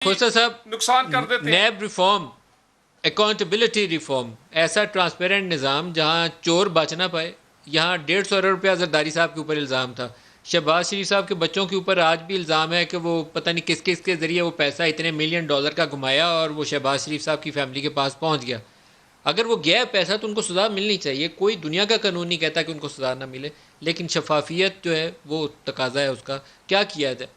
खोसा साहब, नुकसान कर देते हैं। नैब रिफॉर्म, अकाउंटेबिलिटी रिफॉर्म, ऐसा ट्रांसपेरेंट निज़ाम जहाँ चोर बच ना पाए। यहाँ 150 अरब रुपया जरदारी साहब के ऊपर इल्ज़ाम था। शहबाज शरीफ साहब के बच्चों के ऊपर आज भी इल्ज़ाम है कि वो पता नहीं किस किस के ज़रिए वो पैसा इतने मिलियन डॉलर का घुमाया और वो शहबाज शरीफ साहब की फैमिली के पास पहुँच गया। अगर वो गया पैसा तो उनको सज़ा मिलनी चाहिए, कोई दुनिया का कानून नहीं कहता कि उनको सज़ा ना मिले, लेकिन शफाफियत जो है वो तकाजा है उसका। क्या किया जाए?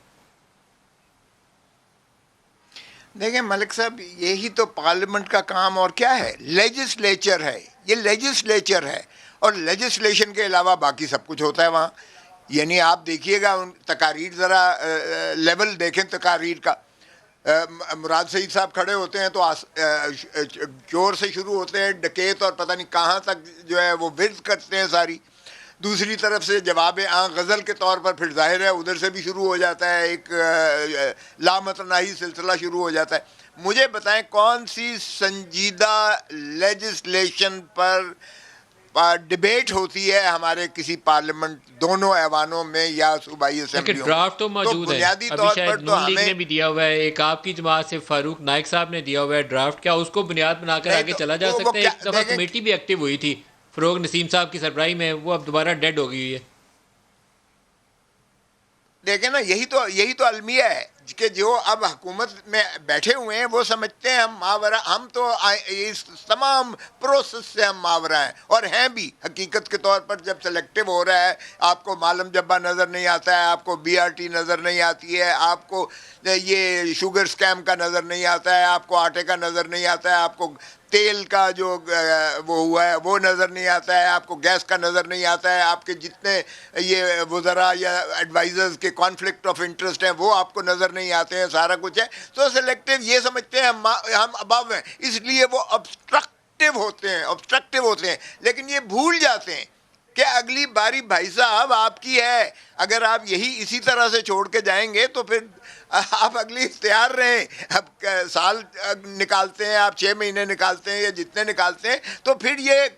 देखें मलिक साहब, यही तो पार्लियामेंट का काम और क्या है, लेजिस्लेचर है, ये लेजिस्लेचर है और लेजिस्लेशन के अलावा बाकी सब कुछ होता है वहाँ। यानी आप देखिएगा उन तकारीर, ज़रा लेवल देखें तकारीर का। मुराद सईद साहब खड़े होते हैं तो चोर से शुरू होते हैं, डकैत और पता नहीं कहाँ तक जो है वो विर्द करते हैं सारी। दूसरी तरफ से जवाब गज़ल के तौर पर फिर जाहिर है उधर से भी शुरू हो जाता है, एक लामतनाही सिलसिला शुरू हो जाता है। मुझे बताएं कौन सी संजीदा लेजिस्लेशन पर डिबेट होती है हमारे किसी पार्लियामेंट दोनों ऐवानों में या सूबाई असेंबलियों में? ड्राफ्ट तो मौजूद है, बुनियादी अभी तौर शायद पर तो नून लीग ने हमें भी दिया हुआ है, एक आपकी जमात से फारूक नाइक साहब ने दिया हुआ है ड्राफ्ट। क्या उसको बुनियाद बनाकर नहीं आगे तो चला जा वो सकता है? क्या एक दफ़ा देखें, कमेटी भी एक्टिव हुई थी फरोग नसीम साहब की सरबराही में, वो अब दोबारा डेड हो गई है। देखें ना, यही तो अलमिया है कि जो अब हुकूमत में बैठे हुए हैं वो समझते हैं हम मावरा, हम तो इस तमाम प्रोसेस से हम मावरा हैं और हैं भी हकीकत के तौर पर। जब सेलेक्टिव हो रहा है, आपको मालम जब्बा नज़र नहीं आता है, आपको BRT नज़र नहीं आती है, आपको ये शुगर स्कैम का नज़र नहीं आता है, आपको आटे का नज़र नहीं आता है, आपको तेल का जो वो हुआ है वो नज़र नहीं आता है, आपको गैस का नज़र नहीं आता है, आपके जितने ये वज़रा या एडवाइज़र्स के कॉन्फ्लिक्ट ऑफ इंटरेस्ट हैं वो आपको नज़र नहीं आते हैं, सारा कुछ है। तो सेलेक्टिव ये समझते हैं हम अबव हैं, इसलिए वो ऑब्स्ट्रक्टिव होते हैं, लेकिन ये भूल जाते हैं कि अगली बारी भाई साहब आपकी है। अगर आप यही इसी तरह से छोड़ के जाएंगे तो फिर आप अगली तैयार रहें। अब साल निकालते हैं आप, 6 महीने निकालते हैं या जितने निकालते हैं, तो फिर ये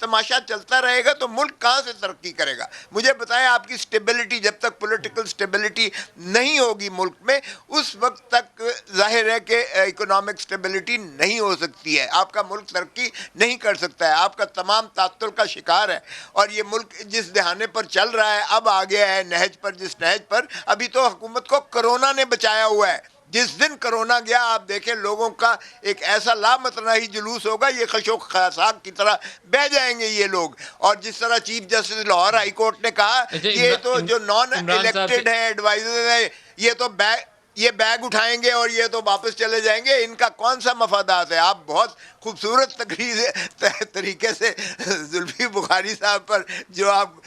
तमाशा चलता रहेगा तो मुल्क कहाँ से तरक्की करेगा? मुझे बताएं, आपकी स्टेबिलिटी, जब तक पॉलिटिकल स्टेबिलिटी नहीं होगी मुल्क में, उस वक्त तक जाहिर है कि इकोनॉमिक स्टेबिलिटी नहीं हो सकती है, आपका मुल्क तरक्की नहीं कर सकता है, आपका तमाम तात्तुल का शिकार है। और ये मुल्क जिस दहाने पर चल रहा है, अब आ गया है नहज पर, जिस नहज पर अभी तो हुकूमत को कोरोना ने बचाया हुआ है। जिस दिन कोरोना गया, आप देखें लोगों का एक ऐसा लामतनाही जुलूस होगा, ये खशो खसाक की तरह बह जाएंगे ये लोग। और जिस तरह chief justice Lahore high court ने कहा, ये तो जो नॉन इलेक्टेड हैं, एडवाइजर हैं, ये तो बैग उठाएंगे और ये तो वापस चले जाएंगे, इनका कौन सा मफादात है? आप बहुत खूबसूरत तरीके से जुल्फी बुखारी साहब पर जो आप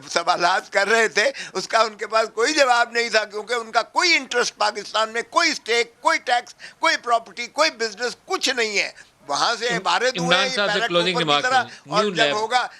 सवालात कर रहे थे, उसका उनके पास कोई जवाब नहीं था, क्योंकि उनका कोई इंटरेस्ट पाकिस्तान में, कोई स्टेक, कोई टैक्स, कोई प्रॉपर्टी, कोई बिजनेस, कुछ नहीं है। वहाँ से इबारत हुए हैं पैराट्रूपर की तरह, और जब होगा